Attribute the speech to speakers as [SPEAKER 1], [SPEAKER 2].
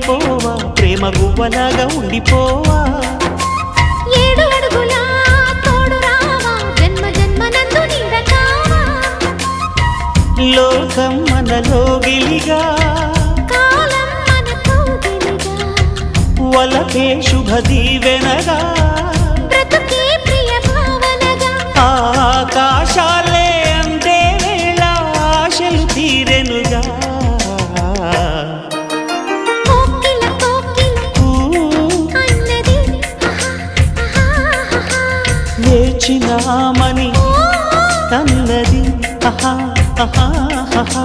[SPEAKER 1] వెళ్ళిపోవా ప్రేమ గువ్వలాగా ఉండిపోవా
[SPEAKER 2] 7 అడుగుల తోడు రావా జన్మ జన్మ నందు నీడ కావా
[SPEAKER 1] లోకం మనలో గిలిగా
[SPEAKER 2] కాలం మన కౌగిలిగా
[SPEAKER 1] వలకే శుభ దీవెనగా
[SPEAKER 2] బ్రతుకే ప్రియ భావనగా
[SPEAKER 1] ఆకాశాలే అందే వేళ ఆశలు తీరెనుగా
[SPEAKER 2] కోకిల కోకిల అన్నది
[SPEAKER 1] వేచినామని అన్నది ఆహా ఆహా ఆహా